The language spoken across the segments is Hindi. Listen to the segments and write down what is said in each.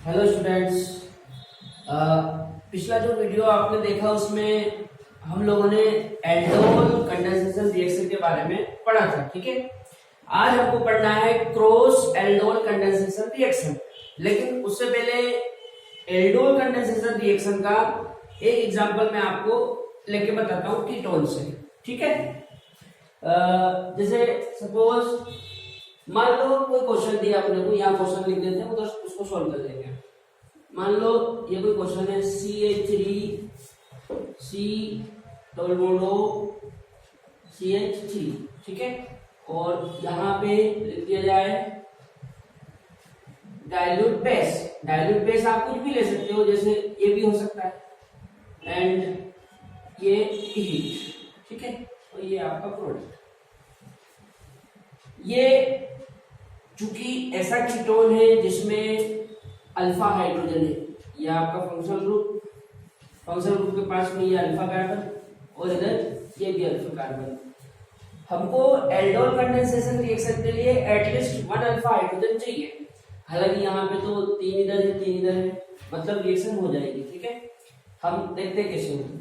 Hello students. पिछला जो वीडियो आपने देखा उसमें हम लोगों ने एल्डोल कंडेंसेशन रिएक्शन के बारे में पढ़ा था। ठीक है, आज हमको पढ़ना है क्रॉस एल्डोल कंडेंसेशन रिएक्शन। लेकिन उससे पहले एल्डोल कंडेंसेशन रिएक्शन का एक एग्जांपल मैं आपको लेके बताता हूँ कीटोन से। ठीक है, जैसे सपोज मान लो कोई क्वेश्चन दिया अपने को, यहाँ क्वेश्चन लिख देते हैं, उधर उसको सॉल्व कर देंगे। मान लो ये कोई क्वेश्चन है CH3 C double bond O CH3। ठीक है, और यहाँ पे लिख दिया जाए डाइल्यूट बेस। डाइल्यूट बेस आप कुछ भी ले सकते हो, जैसे ये भी हो सकता है, एंड ये हीट। ठीक है, और ये आपका प्रोडक्ट। ये चूंकि ऐसा कीटोन है जिसमें अल्फा हाइड्रोजन है, ये आपका फंक्शनल ग्रुप के पास में ये अल्फा कार्बन और इधर ये भी अल्फा कार्बन। हमको एल्डोल कंडेंसेशन रिएक्शन के लिए एटलीस्ट 1 अल्फा हाइड्रोजन चाहिए। हालांकि यहाँ पे तो 3 इधर है 3 इधर है, मतलब रिएक्शन हो जाएगी। ठीक है, हम देखते हैं कैसे होगी।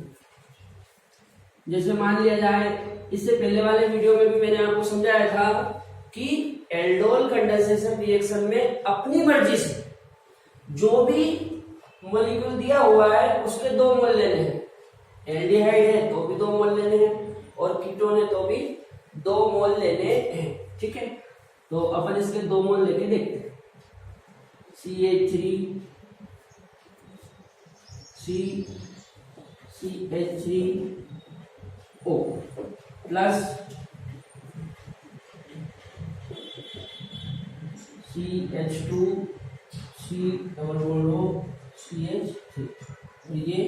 जैसे मान लिया जाए, इससे पहले वाले वीडियो में भी मैंने आपको समझाया था कि एल्डोल कंडेंसेशन रिएक्शन में अपनी मर्जी से जो भी मॉलिक्यूल दिया हुआ है उसके 2 मोल लेने हैं। एल्डिहाइड है तो भी 2 मोल लेने हैं, और कीटोन है तो भी 2 मोल लेने हैं। ठीक है, तो अपन इसके 2 मोल लेके देखते हैं। CH3 CH3O plus CH2 C double bond O CH3 और ये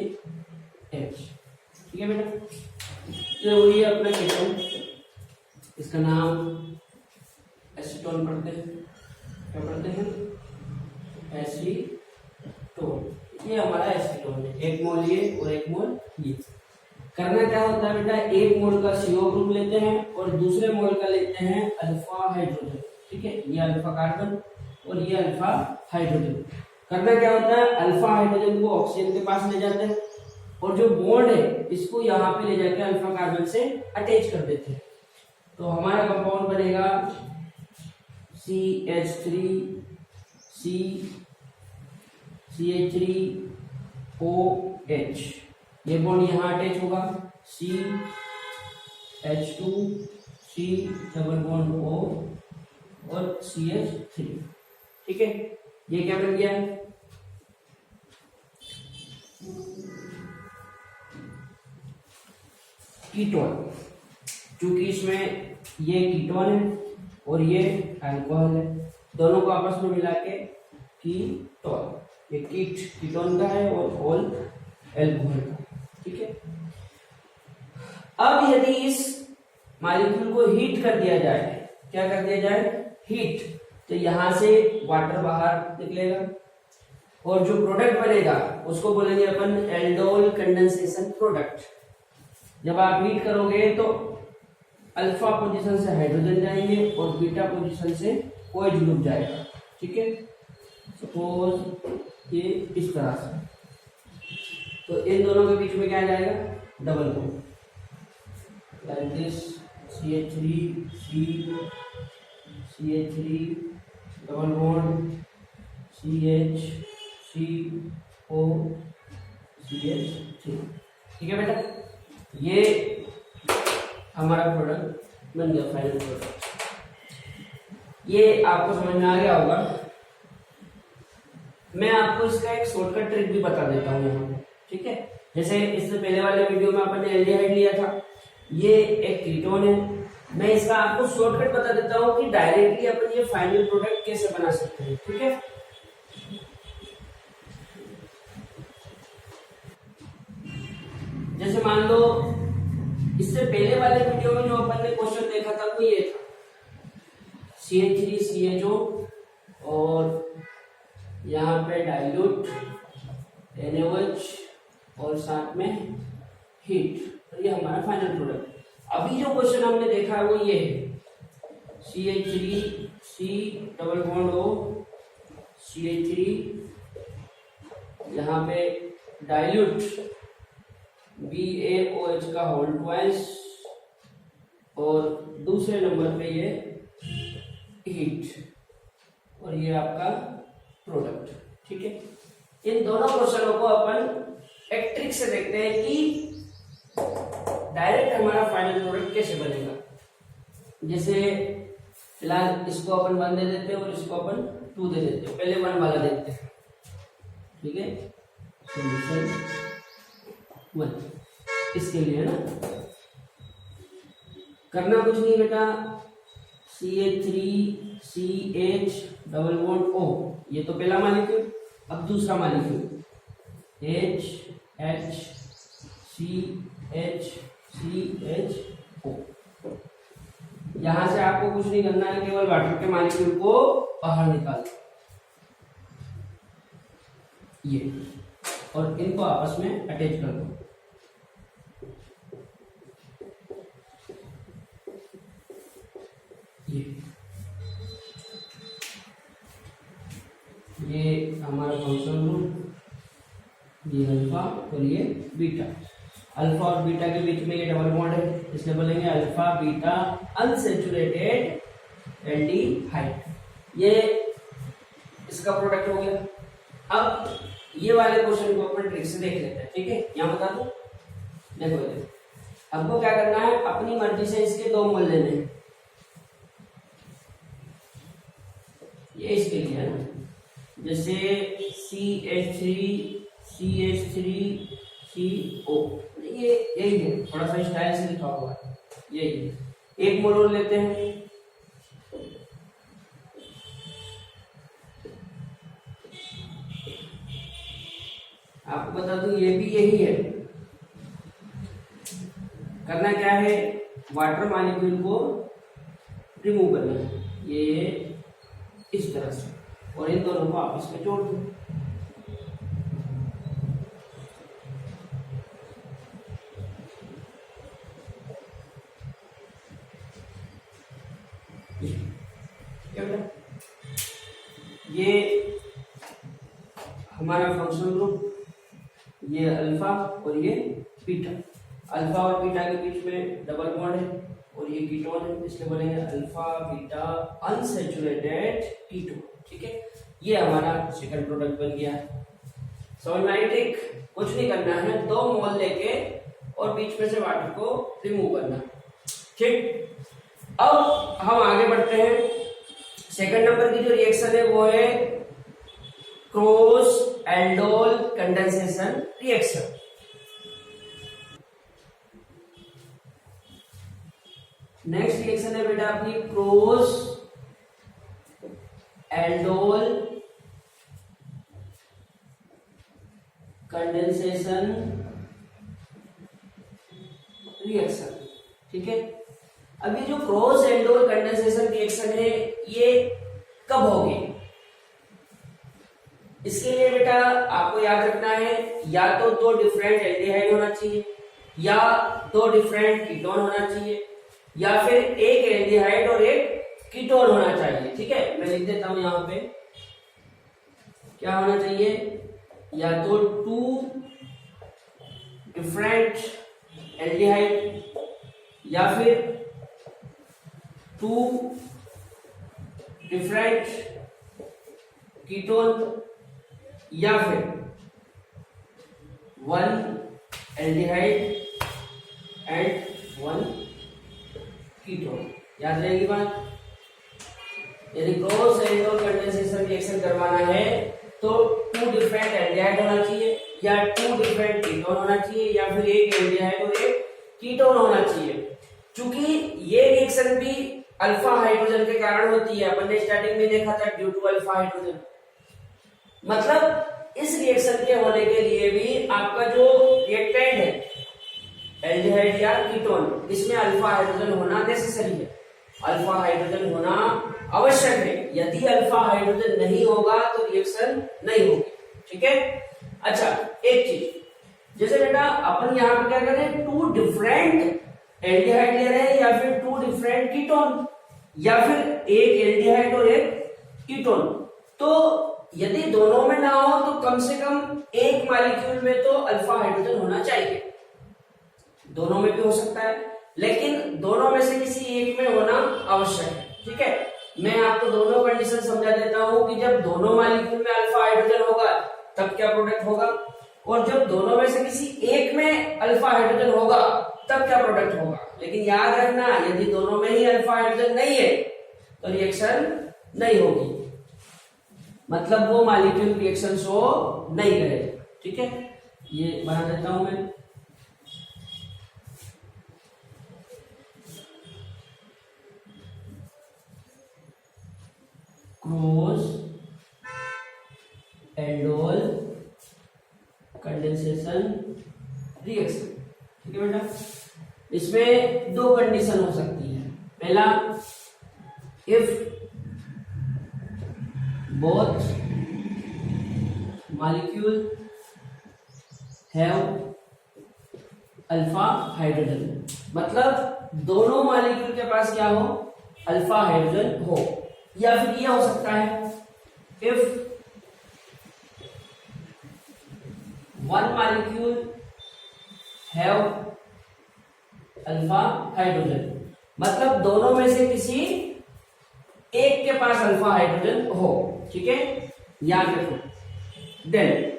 H। ठीक है बेटा, ये वही है अपना कीटोन। इसका नाम एसीटोन पढ़ते हैं। क्या पढ़ते हैं? एसीटोन। ये हमारा एसीटोन है, 1 मोल ये और 1 मोल ये। करना क्या होता है बेटा, 1 मोल का CO ग्रुप लेते हैं और दूसरे मोल का लेते हैं अल्फा हाइड्रोजन। ठीक है, ये अल्फा कार्बन और ये अल्फा हाइड्रोजन। करना क्या होता है, अल्फा हाइड्रोजन को ऑक्सीजन के पास ले जाते हैं और जो बॉन्ड है इसको यहाँ पे ले जाके अल्फा कार्बन से अटैच कर देते हैं। तो हमारा कंपाउंड बनेगा CH3 CH3OH। ये बॉन्ड यहाँ अटैच होगा, CH2 C double bond O और CH3। ठीक है, ये क्या बन गया? कीटोन। क्योंकि इसमें ये कीटोन है और ये अल्कोहल है, दोनों को आपस में मिला के कीटोन। ये कीटोन का है और ऑल अल्कोहल का। ठीक है, अब यदि इस मॉलिक्यूल को हीट कर दिया जाए, क्या कर दिया जाए? हीट, तो यहां से वाटर बाहर निकलेगा और जो प्रोडक्ट बनेगा उसको बोलेंगे अपन एल्डोल कंडेंसेशन प्रोडक्ट। जब आप हीट करोगे तो अल्फा पोजीशन से हाइड्रोजन जाएंगे और बीटा पोजीशन से OH ग्रुप जाएगा। ठीक है, सपोज ये इस तरह से, तो इन दोनों के बीच में क्या जाएगा? Double bond, like this CH3 CH3 double bond CH3O CH3। ठीक है बेटा, ये हमारा प्रोडक्ट बन गया, फाइनल प्रोडक्ट। ये आपको समझ में आ गया होगा। मैं आपको इसका एक शॉर्टकट ट्रिक भी बता देता हूँ यहाँ पे। ठीक है, जैसे इससे पहले वाले वीडियो में अपन ने एल्डिहाइड लिया था, ये एक कीटोन है। मैं इसका आपको शॉर्टकट बता देता हूँ कि डायरेक्टली अपन ये फाइनल प्रोडक्ट कैसे बना सकते हैं। ठीक है, जैसे मान लो इससे पहले वाले वीडियो में जो अपन ने क्वेश्चन देखा था वो ये था, CH3 CHO और यहाँ पे डाइल्यूट NaOH और साथ में हीट, तो ये हमारा फाइनल प्रोडक्ट। अभी जो क्वेश्चन हमने देखा है वो ये है CH3 C double bond O CH3 यहाँ पे डाइल्यूट BaOH का होल ट्वाइस, और दूसरे नंबर पे ये हीट, और ये आपका प्रोडक्ट। ठीक है, इन दोनों क्वेश्चनों को अपन एक ट्रिक से देखते हैं कि डायरेक्ट हमारा फाइनल प्रोडक्ट कैसे बनेगा। जैसे फिलहाल इसको अपन 1 दे देते हैं और इसको अपन 2 दे देते हैं। पहले 1 वाला देखते हैं। ठीक है, सोल्यूशन 1 इसके लिए ना करना कुछ नहीं बेटा, CH3CH डबल बॉन्ड O, ये तो पहला मॉलिक्यूल। अब दूसरा मॉलिक्यूल HCHCHO। यहां से आपको कुछ नहीं करना है, केवल वाटर के मॉलिक्यूल को बाहर निकाल ये, और इनको आपस में अटैच कर दो। ये हमारा फंक्शन ग्रुप, ये अल्फा और ये बीटा। अल्फा और बीटा के बीच में ये डबल बॉन्ड है, इसलिए बोलेंगे अल्फा बीटा अनसैचुरेटेड एल्डिहाइड। ये इसका प्रोडक्ट हो गया। अब ये वाले क्वेश्चन को अपन ट्रिक से देख लेते हैं। ठीक है, यहाँ बता दो, देखो हमको क्या करना है, अपनी मर्जी से इसके 2 मोल लेने हैं। ये इसके लिए है ना, जैसे CH3CH3CO, ये यही है, थोड़ा सा स्टाइल से लिखा हुआ है, यही है। 1 मोल और लेते हैं। आपको बता दूं ये भी यही है। करना क्या है, वाटर मॉलिक्यूल को रिमूव करना है, ये इस तरह से, और इन दोनों को आपस में जोड़ दो। ये हमारा फंक्शन ग्रुप, ये अल्फा और ये बीटा। अल्फा और बीटा के बीच में डबल बॉन्ड है और ये कीटोन है, इसलिए बोलेंगे अल्फा बीटा अनसैचुरेटेड कीटोन। ठीक है, ये हमारा सेकंड प्रोडक्ट बन गया। समझ में आई ट्रिक? कुछ नहीं करना है, 2 मोल लेके और बीच में से वाटर को रिमूव करना। ठीक, अब हम आगे बढ़ते हैं। सेकंड नंबर की जो रिएक्शन है वो है cross aldol condensation reaction. Next reaction है बेटा अपनी क्रॉस एल्डोल कंडेंसेशन रिएक्शन। ठीक है, अभी जो क्रॉस एल्डोल कंडेंसेशन रिएक्शन है ये कब होगी, इसके लिए बेटा आपको याद रखना है, या तो 2 डिफरेंट एल्डिहाइड होना चाहिए, या 2 डिफरेंट कीटोन होना चाहिए, या फिर एक एल्डिहाइड और एक कीटोन होना चाहिए। ठीक है, मैं लिख देता हूं यहां पे, क्या होना चाहिए, या तो 2 डिफरेंट एल्डिहाइड, या फिर 2 डिफरेंट कीटोन, या फिर 1 एल्डिहाइड एंड 1 कीटोन। याद रहेगी बात? यदि क्रॉस एल्डोल कंडेंसेशन रिएक्शन करवाना है तो 2 डिफरेंट एल्डिहाइड होना चाहिए, या 2 डिफरेंट कीटोन होना चाहिए, या फिर एक एल्डिहाइड और एक कीटोन होना चाहिए। चूंकि ये रिएक्शन भी अल्फा हाइड्रोजन के कारण होती है, अपन ने स्टार्टिंग में देखा था, ड्यू टू अल्फा हाइड्रोजन। मतलब इस रिएक्शन के होने के लिए भी आपका जो रिएक्टेंट है एल्डिहाइड या कीटोन, इसमें अल्फा हाइड्रोजन होना नेसेसरी है, अल्फा हाइड्रोजन होना आवश्यक है। यदि अल्फा हाइड्रोजन नहीं होगा तो रिएक्शन नहीं होगी। ठीक है, अच्छा एक चीज, जैसे बेटा अपन यहाँ पे क्या कर रहे हैं, 2 डिफरेंट एल्डिहाइड ले रहे हैं, या फिर 2 डिफरेंट कीटोन, या फिर एक एल्डिहाइड और एक कीटोन। तो यदि दोनों में ना हो तो कम से कम एक मॉलिक्यूल में तो अल्फा हाइड्रोजन होना चाहिए। दोनों में भी हो सकता है, लेकिन दोनों में से किसी एक में होना आवश्यक है। ठीक है, मैं आपको दोनों कंडीशन समझा देता हूं कि जब दोनों मॉलिक्यूल में अल्फा हाइड्रोजन होगा तब क्या प्रोडक्ट होगा, और जब दोनों में से किसी एक में अल्फा हाइड्रोजन होगा तब क्या प्रोडक्ट होगा। लेकिन याद रखना, यदि दोनों में ही अल्फा हाइड्रोजन नहीं है तो रिएक्शन नहीं होगी, मतलब वो मॉलिक्यूल रिएक्शन शो नहीं करेगा। ठीक है, ये बना देता हूं मैं। Cross aldol condensation reaction. ठीक है बेटा, इसमें दो कंडीशन हो सकती है। पहला, if both molecule have alpha hydrogen, मतलब दोनों मॉलिक्यूल के पास क्या हो, अल्फा हाइड्रोजन हो। या फिर यह हो सकता है, if one molecule have alpha hydrogen, मतलब दोनों में से किसी एक के पास अल्फा हाइड्रोजन हो। ठीक है, याद रखो। देन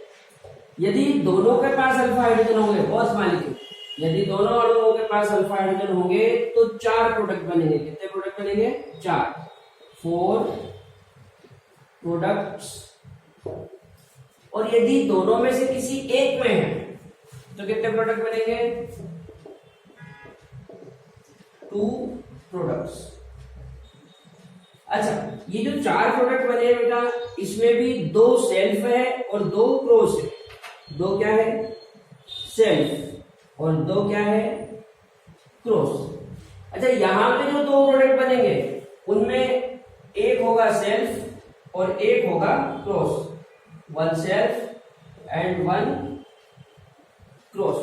यदि दोनों के पास अल्फा हाइड्रोजन होंगे, बोथ मॉलिक्यूल, यदि दोनों अणुओं के पास अल्फा हाइड्रोजन होंगे तो 4 प्रोडक्ट बनेंगे। कितने प्रोडक्ट बनेंगे? 4, 4 प्रोडक्ट्स। और यदि दोनों में से किसी एक में है तो कितने प्रोडक्ट बनेंगे? 2 प्रोडक्ट्स। अच्छा, ये जो 4 प्रोडक्ट बने हैं बेटा, इसमें भी 2 सेल्फ है और 2 क्रॉस है। 2 क्या है? सेल्फ, और 2 क्या है? क्रॉस। अच्छा, यहां पे जो 2 प्रोडक्ट बनेंगे उनमें एक होगा सेल्फ और एक होगा क्रॉस। 1 self and 1 cross.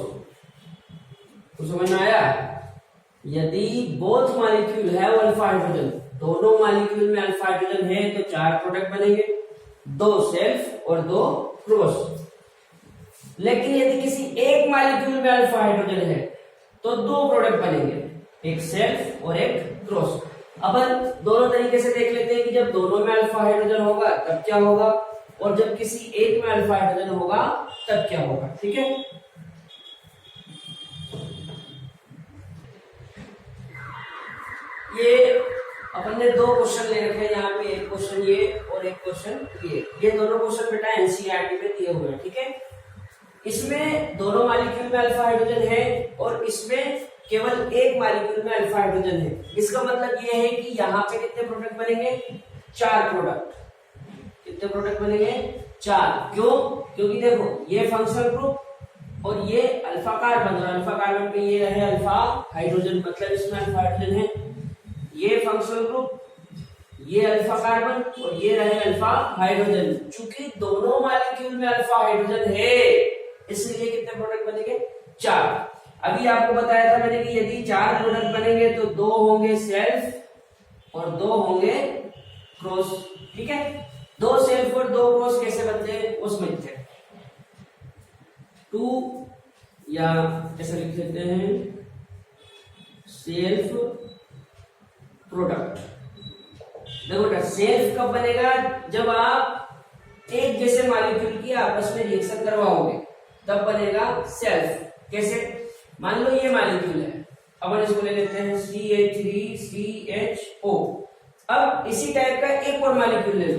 तो समझ में आया? यदि both molecule have alpha hydrogen, दोनों मॉलिक्यूल में अल्फा हाइड्रोजन है तो 4 प्रोडक्ट बनेंगे, 2 सेल्फ और 2 क्रॉस। लेकिन यदि किसी एक मॉलिक्यूल में अल्फा हाइड्रोजन है तो 2 प्रोडक्ट बनेंगे, एक सेल्फ और एक क्रॉस। अब दोनों तरीके से देख लेते हैं कि जब दोनों में अल्फा हाइड्रोजन होगा तब क्या होगा, और जब किसी एक में अल्फा हाइड्रोजन होगा तब क्या होगा। ठीक है, ये अपन ने 2 क्वेश्चन ले रखे हैं यहाँ पे, एक क्वेश्चन ये और एक क्वेश्चन ये दोनों क्वेश्चन बेटा एनसीईआरटी में दिए हुए हैं। ठीक है, इसमें दोनों मॉलिक्यूल में अल्फा हाइड्रोजन है और इसमें केवल एक मॉलिक्यूल में अल्फा हाइड्रोजन है। इसका मतलब ये है कि यहाँ पे कितने प्रोडक्ट बनेंगे? 4 प्रोडक्ट। कितने प्रोडक्ट बनेंगे? 4। क्यों? क्योंकि देखो, ये फंक्शनल ग्रुप और ये अल्फा कार्बन, और अल्फा कार्बन पे ये रहे अल्फा हाइड्रोजन, मतलब इसमें अल्फा हाइड्रोजन है। ये फंक्शनल ग्रुप, ये अल्फा कार्बन और ये रहे अल्फा हाइड्रोजन। चूंकि दोनों मॉलिक्यूल में अल्फा हाइड्रोजन है इसलिए कितने प्रोडक्ट बनेंगे? 4। अभी आपको बताया था मैंने कि यदि 4 प्रोडक्ट बनेंगे तो 2 होंगे सेल्फ और 2 होंगे क्रॉस। ठीक है, 2 सेल्फ और 2 क्रॉस कैसे बनते हैं वो समझते हैं। 2 या ऐसा लिख देते हैं सेल्फ प्रोडक्ट। देखो बेटा, सेल्फ कब बनेगा? जब आप एक जैसे मॉलिक्यूल की आपस में रिएक्शन करवाओगे तब बनेगा सेल्फ। कैसे? मान लो ये मॉलिक्यूल है, अब इसको ले लेते हैं CH3CHO। अब इसी टाइप का एक और मॉलिक्यूल ले लो।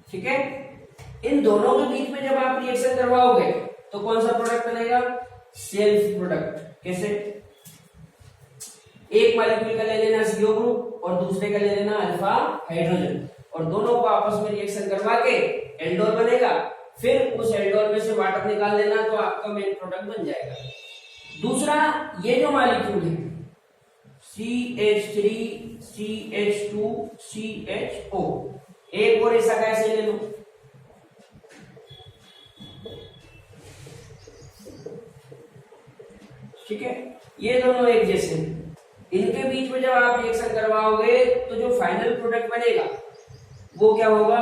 ठीक है, इन दोनों के बीच में जब आप रिएक्शन करवाओगे तो कौन सा प्रोडक्ट बनेगा? Self product. कैसे? एक मॉलिक्यूल का ले लेना CO ग्रुप और दूसरे का ले लेना अल्फा हाइड्रोजन, और दोनों को आपस में रिएक्शन करवा के एल्डोल बनेगा। फिर उस एल्डोल में से वाटर निकाल लेना तो आपका मेन प्रोडक्ट बन जाएगा। दूसरा, ये जो मॉलिक्यूल है CH3 CH2 CHO, एक और ऐसा कैसे ले लो। ठीक है, ये दोनों एक जैसे हैं। इनके बीच में जब आप रिएक्शन करवाओगे तो जो फाइनल प्रोडक्ट बनेगा वो क्या होगा,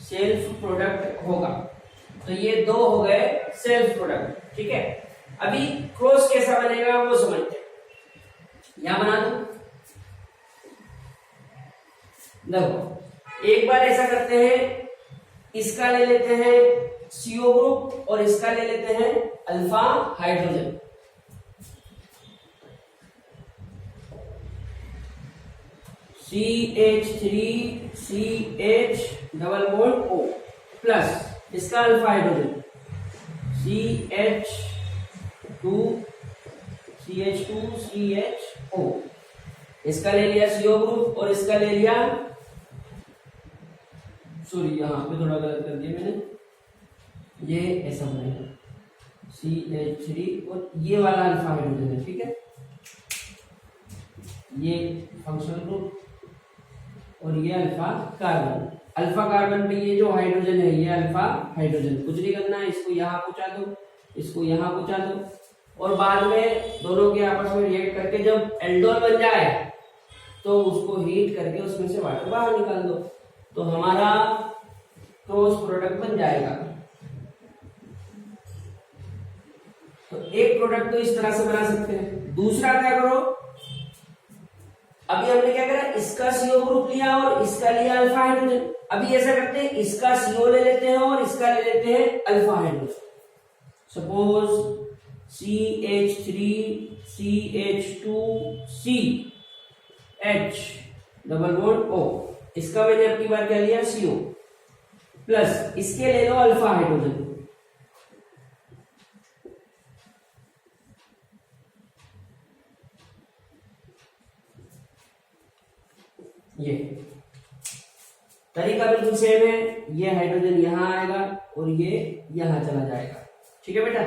सेल्फ प्रोडक्ट होगा। तो ये दो हो गए सेल्फ प्रोडक्ट, ठीक है। अभी क्रॉस कैसा बनेगा वो समझते हैं। यहां बना दो, देखो एक बार ऐसा करते हैं, इसका ले लेते हैं CO ग्रुप और इसका ले लेते हैं alpha hydrogen. CH3CH double bond O plus इसका अल्फा हाइड्रोजन CH2CH2CHO, इसका ले लिया CO ग्रुप और इसका ले लिया, सॉरी यहां पे थोड़ा गलत कर दिया मैंने, ये ऐसा बनेगा CH3 और ये वाला अल्फा हाइड्रोजन है, ठीक है। ये फंक्शनल ग्रुप और ये अल्फा कार्बन। अल्फा कार्बन पे ये जो हाइड्रोजन है ये अल्फा हाइड्रोजन, कुछ नहीं करना है, इसको यहाँ पहुंचा दो, इसको यहाँ पहुंचा दो और बाद में दोनों के आपस में रिएक्ट करके जब एल्डोल बन जाए तो उसको हीट करके उसमें से वाटर बाहर निकाल दो, तो हमारा क्रॉस प्रोडक्ट बन जाएगा। तो एक प्रोडक्ट तो इस तरह से बना सकते हैं। दूसरा क्या करो, अभी हमने क्या करा, इसका CO ग्रुप लिया और इसका लिया अल्फा हाइड्रोजन। अभी ऐसा करते हैं, इसका CO ले लेते हैं और इसका ले लेते हैं alpha hydrogen. Suppose CH3CH2CH double bond O, इसका मैंने अब की बार क्या लिया CO प्लस इसके ले लो अल्फा हाइड्रोजन। ये तरीका बिल्कुल सेम है, ये हाइड्रोजन यहां आएगा और ये यहां चला जाएगा, ठीक है बेटा।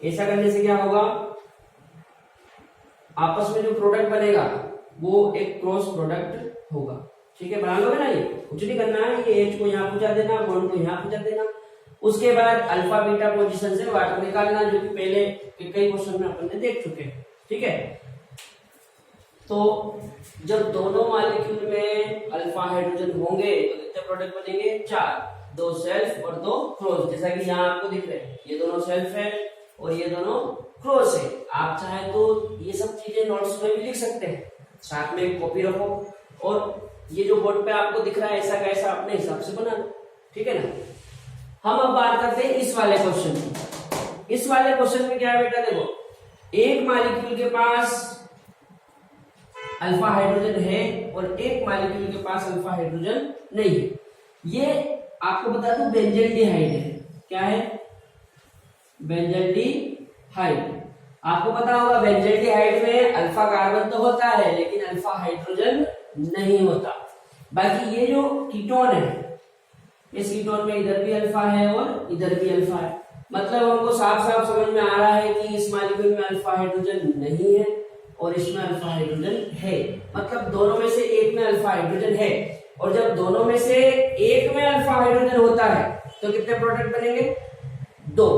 ऐसा करने से क्या होगा, आपस में जो प्रोडक्ट बनेगा वो एक क्रॉस प्रोडक्ट होगा, ठीक है। बना लोगे ना, ये कुछ नहीं करना है, ये H को यहाँ पहुंचा देना, बॉन्ड को यहाँ पहुंचा देना, उसके बाद अल्फा बीटा पोजीशन से वाटर निकालना, जो कि पहले कई क्वेश्चन में अपन ने देख चुके हैं, ठीक है। तो जब दोनों मॉलिक्यूल में अल्फा हाइड्रोजन होंगे तो कितने प्रोडक्ट बनेंगे, 4, 2 सेल्फ और 2 क्रॉस, जैसा कि यहाँ आपको दिख रहे हैं, ये दोनों सेल्फ है और ये दोनों क्रॉस है। आप चाहे तो ये सब चीजें नोट्स में भी लिख सकते हैं, साथ में एक कॉपी रखो और ये जो बोर्ड पे आपको दिख रहा है ऐसा का ऐसा अपने हिसाब से बना लो, ठीक है ना। हम अब बात करते हैं इस वाले क्वेश्चन की। इस वाले क्वेश्चन में क्या है बेटा, देखो एक मॉलिक्यूल के पास अल्फा हाइड्रोजन है और एक मॉलिक्यूल के पास अल्फा हाइड्रोजन नहीं है। ये आपको बता दूं बेंजल्डिहाइड है, क्या है, बेंजल्डिहाइड। आपको पता होगा बेंजल्डिहाइड में अल्फा कार्बन तो होता है लेकिन अल्फा हाइड्रोजन नहीं होता। बाकी ये जो कीटोन है, इस कीटोन में इधर भी अल्फा है और इधर भी अल्फा है, मतलब हमको साफ साफ समझ में आ रहा है कि इस मॉलिक्यूल में अल्फा हाइड्रोजन नहीं है और इसमें अल्फा हाइड्रोजन है, मतलब दोनों में से एक में अल्फा हाइड्रोजन है। और जब दोनों में से एक में अल्फा हाइड्रोजन होता है तो कितने प्रोडक्ट बनेंगे, 2,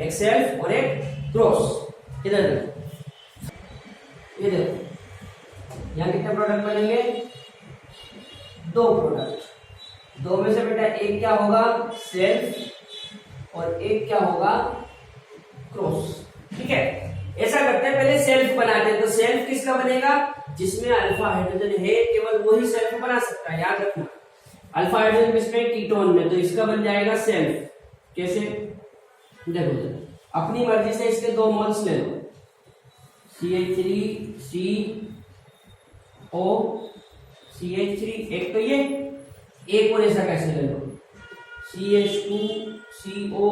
एक सेल्फ और एक क्रॉस। इधर इधर यहां कितने प्रोडक्ट बनेंगे, 2 प्रोडक्ट। 2 में से बेटा एक क्या होगा, सेल्फ और एक क्या होगा, क्रॉस, ठीक है। ऐसा करते हैं, पहले सेल्फ बनाते हैं। तो सेल्फ किसका बनेगा, जिसमें अल्फा हाइड्रोजन है, केवल वही सेल्फ बना सकता है, याद रखना। अल्फा हाइड्रोजन किसमें, कीटोन में, तो इसका बन जाएगा सेल्फ। कैसे, देखो अपनी मर्जी से इसके 2 मोल्स ले लो, CH3CO CH3, एक तो ये, एक और ऐसा कैसे ले लो, CH2CO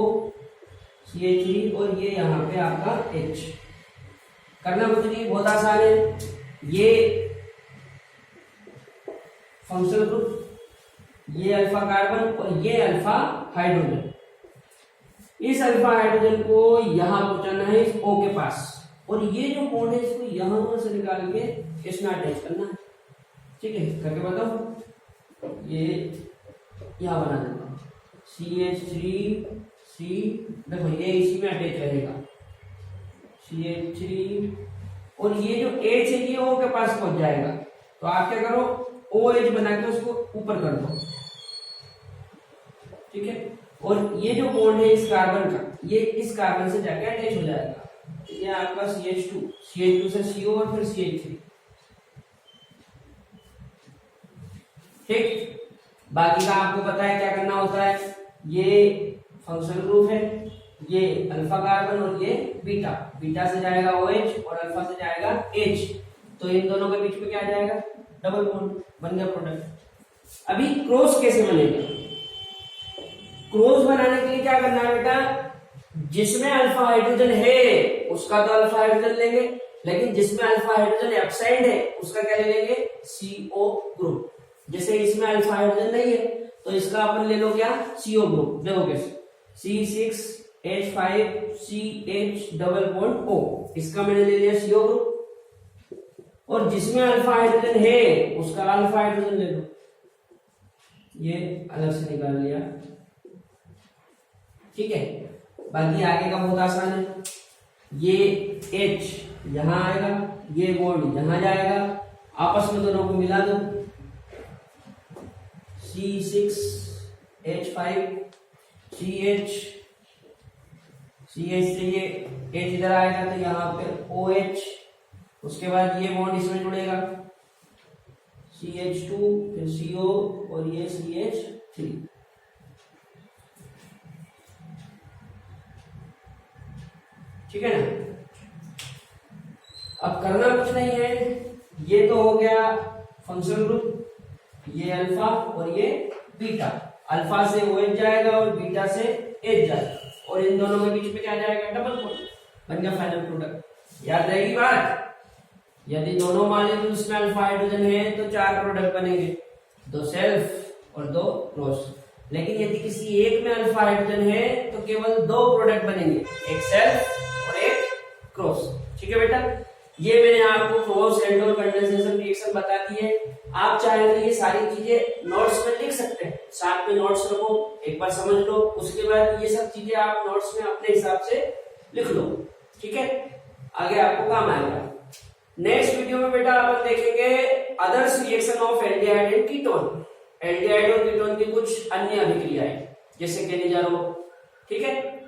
CH3 और ये यहाँ पे आपका H। करना कुछ नहीं, बहुत आसान है। ये फंक्शनल ग्रुप, ये अल्फा कार्बन और ये अल्फा हाइड्रोजन। इस अल्फा हाइड्रोजन को यहां पहुंचाना है इस O के पास, और ये जो बॉन्ड है इसको यहां से निकाल के इसमें अटैच करना है, ठीक है। करके बताओ, ये यहां बना देना CH3C, देखो ये इसी में अटैच रहेगा CH3, और ये जो H है ये O के पास पहुंच जाएगा। तो आप क्या करो, OH बना के उसको ऊपर कर दो, ठीक है। और ये जो बॉन्ड है इस कार्बन का, ये इस कार्बन से जाके अटैच हो जाएगा। ये आपका CH2, CH2 से CO और फिर CH3, ठीक। बाकी का आपको पता है क्या करना होता है। ये फंक्शनल ग्रुप है, ये अल्फा कार्बन और ये बीटा, बीटा से जाएगा OH और अल्फा से जाएगा H, तो इन दोनों के बीच में क्या जाएगा, डबल बॉन्ड, बन गया प्रोडक्ट। अभी क्रॉस कैसे बनेगा? क्रॉस बनाने के लिए क्या करना है बेटा, जिसमें अल्फा हाइड्रोजन है उसका तो अल्फा हाइड्रोजन लेंगे, लेकिन जिसमें अल्फा हाइड्रोजन एब्सेंट है उसका क्या ले लेंगे, CO ग्रुप। जैसे इसमें अल्फा हाइड्रोजन नहीं है तो इसका अपन ले लो क्या, CO ग्रुप। देखो कैसे, C6H5CH डबल बॉन्ड O, इसका मैंने ले लिया CO ग्रुप। और जिसमें अल्फा हाइड्रोजन है उसका अल्फा हाइड्रोजन ले लो, ये अलग से निकाल लिया, ठीक है। बाकी आगे का बहुत आसान है, ये H यहां आएगा, ये बॉन्ड यहां जाएगा, आपस में दोनों को मिला दो, C6H5CH, CH से ये H इधर आएगा तो यहाँ पे OH, उसके बाद ये बॉन्ड इसमें जुड़ेगा, CH2 फिर CO और ये CH3, ठीक है ना। अब करना कुछ नहीं है, ये तो हो गया फंक्शनल ग्रुप, ये अल्फा और ये बीटा, अल्फा से OH जाएगा और बीटा से H जाएगा, और इन दोनों के बीच में क्या जाएगा, डबल बॉन्ड, बन गया फाइनल प्रोडक्ट। याद रहेगी बात, यदि दोनों मॉलिक्यूल्स में अल्फा हाइड्रोजन है तो 4 प्रोडक्ट बनेंगे, 2 सेल्फ और 2 क्रॉस। लेकिन यदि किसी एक में अल्फा हाइड्रोजन है तो केवल 2 प्रोडक्ट बनेंगे, एक सेल्फ और एक क्रॉस, ठीक है बेटा। ये मैंने आपको क्रॉस एंड और कंडेंसेशन रिएक्शन बता दी है। आप चाहे तो ये सारी चीजें नोट्स में लिख सकते हैं, साथ में नोट्स रखो, एक बार समझ लो, उसके बाद ये सब चीजें आप नोट्स में अपने हिसाब से लिख लो, ठीक है, आगे आपको काम आएगा। नेक्स्ट वीडियो में बेटा अपन देखेंगे others reaction of aldehyde and ketone, aldehyde और कीटोन की कुछ अन्य अभिक्रियाएं जैसे केनिजारो, ठीक है।